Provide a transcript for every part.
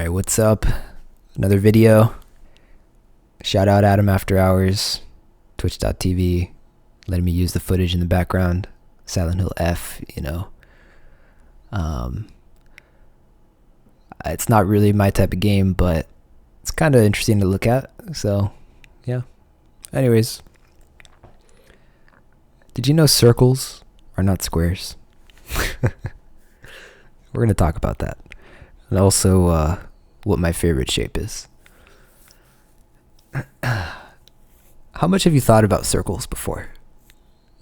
Alright, what's up? Another video. Shout out Adam After Hours, twitch.tv, letting me use the footage in the background. Silent Hill F, It's not really my type of game, but it's kind of interesting to look at. So, yeah. Anyways. Did you know circles are not squares? We're going to talk about that. And also what my favorite shape is. How much have you thought about circles before?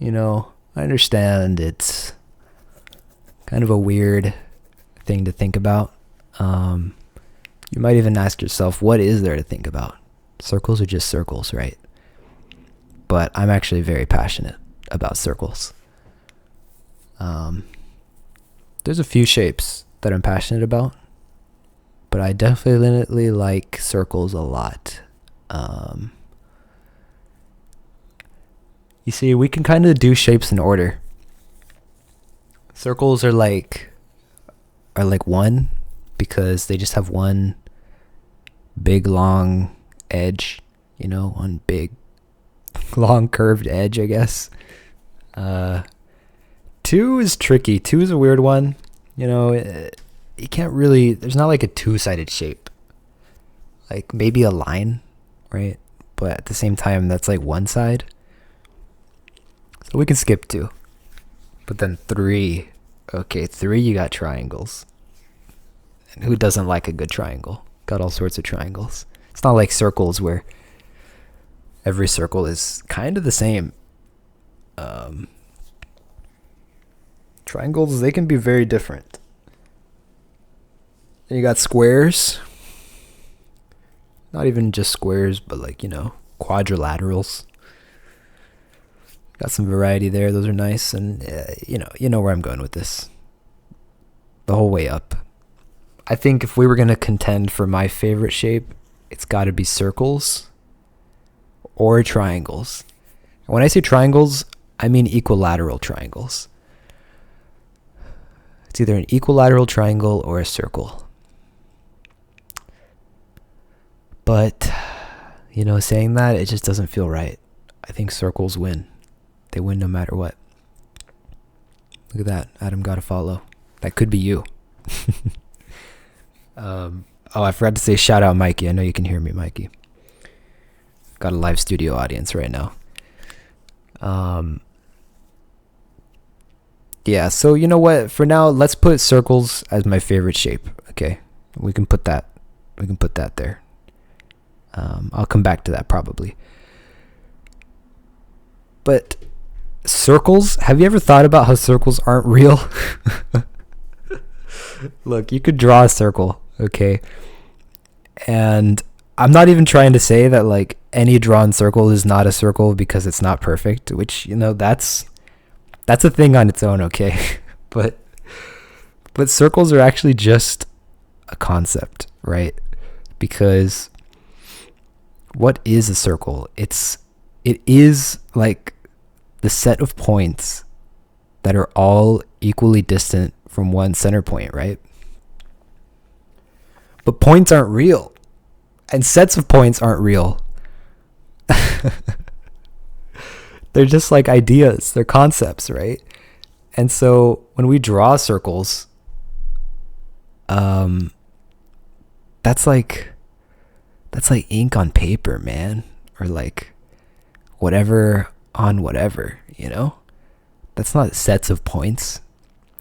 I understand it's kind of a weird thing to think about. You might even ask yourself, what is there to think about? Circles are just circles, right? But I'm actually very passionate about circles. There's a few shapes that I'm passionate about, but I definitely like circles a lot. You see, we can kind of do shapes in order. Circles are like one because they just have one big long edge, one big long curved edge, I guess. Two is tricky. Two is a weird one. You can't really, there's not like a two-sided shape. Like maybe a line, right? But at the same time, that's like one side. So we can skip two. But then three. Okay, three, you got triangles. And who doesn't like a good triangle? Got all sorts of triangles. It's not like circles where every circle is kind of the same. Triangles, they can be very different. Then you got squares. Not even just squares, but quadrilaterals. Got some variety there. Those are nice. And you know where I'm going with this. The whole way up. I think if we were going to contend for my favorite shape, it's got to be circles or triangles. And when I say triangles, I mean equilateral triangles. It's either an equilateral triangle or a circle. But, saying that, it just doesn't feel right. I think circles win. They win no matter what. Look at that. Adam got a follow. That could be you. I forgot to say shout out Mikey. I know you can hear me, Mikey. Got a live studio audience right now. Yeah, so you know what? For now, let's put circles as my favorite shape. Okay, we can put that there. I'll come back to that probably. But circles, have you ever thought about how circles aren't real? Look, you could draw a circle, okay? And I'm not even trying to say that any drawn circle is not a circle because it's not perfect, which, that's a thing on its own, okay? But circles are actually just a concept, right? Because what is a circle? It is like the set of points that are all equally distant from one center point, right? But points aren't real. And sets of points aren't real. They're just like ideas. They're concepts, right? And so when we draw circles, that's like ink on paper, man. Or whatever on whatever, That's not sets of points.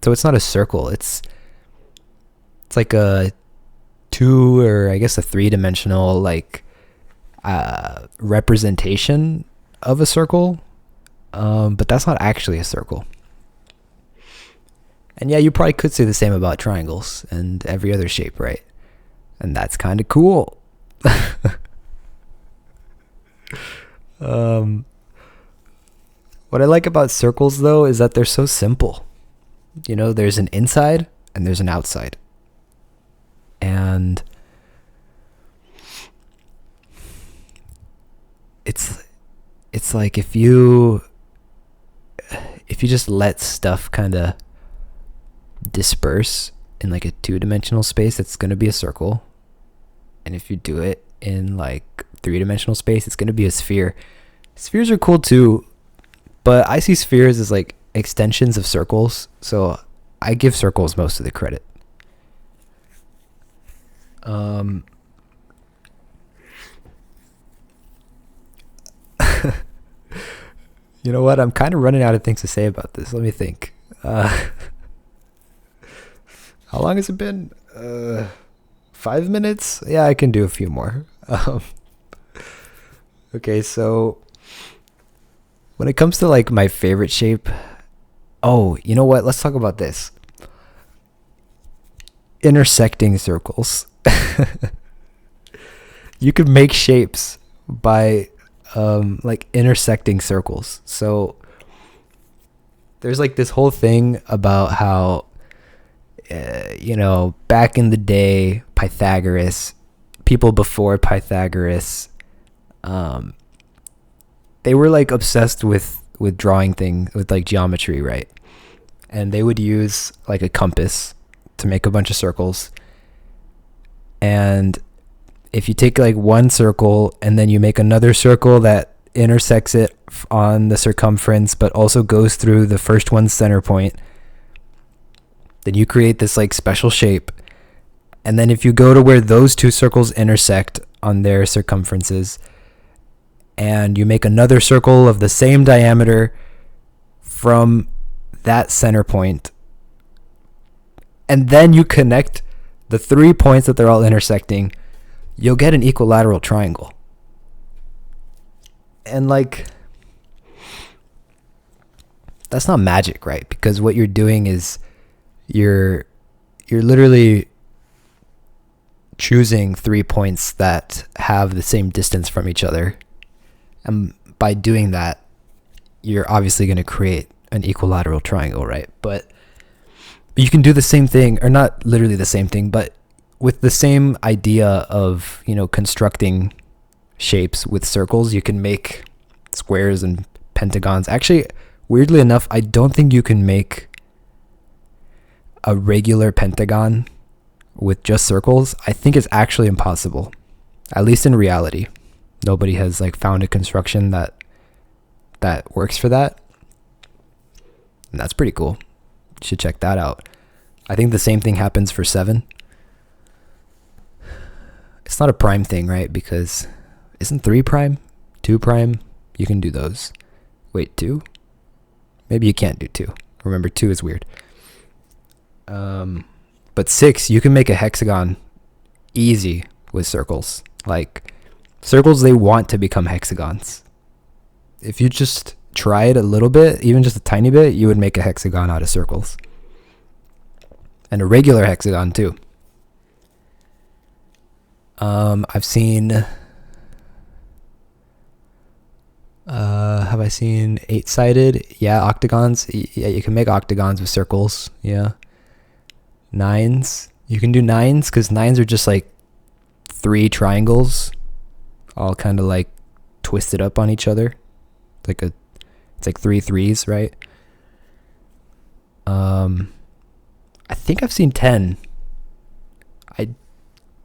So it's not a circle. It's like a two or I guess a three-dimensional representation of a circle. But that's not actually a circle. And yeah, you probably could say the same about triangles and every other shape, right? And that's kind of cool. What I like about circles, though, is that they're so simple. There's an inside and there's an outside. And it's like if you just let stuff kind of disperse in a two-dimensional space, it's going to be a circle. And if you do it in like three-dimensional space, it's going to be a sphere. Spheres are cool too, but I see spheres as like extensions of circles, so I give circles most of the credit. You know what? I'm kind of running out of things to say about this. Let me think. How long has it been? 5 minutes? Yeah, I can do a few more. Okay, so when it comes to like my favorite shape, oh, you know what? Let's talk about this. Intersecting circles. You could make shapes by like intersecting circles. So there's like this whole thing about how back in the day, Pythagoras, people before Pythagoras, they were like obsessed with drawing things with like geometry, right? And they would use like a compass to make a bunch of circles. And if you take like one circle and then you make another circle that intersects it on the circumference but also goes through the first one's center point, then you create this like special shape. And then if you go to where those two circles intersect on their circumferences and you make another circle of the same diameter from that center point, and then you connect the 3 points that they're all intersecting, you'll get an equilateral triangle. And like, that's not magic, right? Because what you're doing is you're literally choosing 3 points that have the same distance from each other. And by doing that, you're obviously going to create an equilateral triangle, right? But you can do the same thing, or not literally the same thing, but with the same idea of, constructing shapes with circles, you can make squares and pentagons. Actually, weirdly enough, I don't think you can make a regular pentagon with just circles. I think it's actually impossible, at least in reality. Nobody has like found a construction that works for that. And that's pretty cool. You should check that out. I think the same thing happens for 7. It's not a prime thing, right? Because isn't 3 prime? 2 prime? You can do those. Wait, 2? Maybe you can't do 2. Remember, 2 is weird. But 6, you can make a hexagon easy with circles. Like, circles, they want to become hexagons. If you just try it a little bit, even just a tiny bit, you would make a hexagon out of circles. And a regular hexagon, too. I've seen... have I seen 8-sided? Yeah, octagons. Yeah, you can make octagons with circles. Yeah. 9s. You can do 9s because 9s are just like 3 triangles, all kind of like twisted up on each other. It's like 3 3s, right? I think I've seen 10. I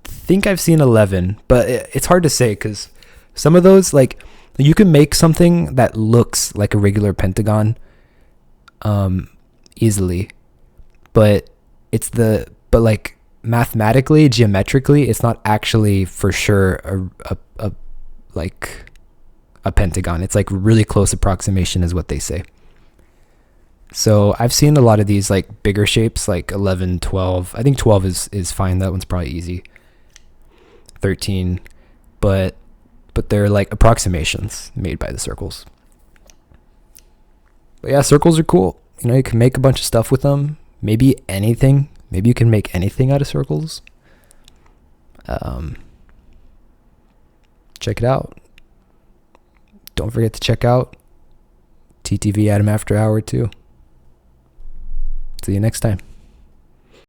think I've seen 11, but it's hard to say because some of those, like, you can make something that looks like a regular pentagon easily, but like mathematically, geometrically, it's not actually for sure a pentagon. It's like really close approximation is what they say. So I've seen a lot of these like bigger shapes, like 11, 12. I think 12 is fine. That one's probably easy. 13, but they're like approximations made by the circles. But yeah, circles are cool. You can make a bunch of stuff with them. Maybe anything. Maybe you can make anything out of circles. Check it out. Don't forget to check out TTV Adam After Hour too. See you next time.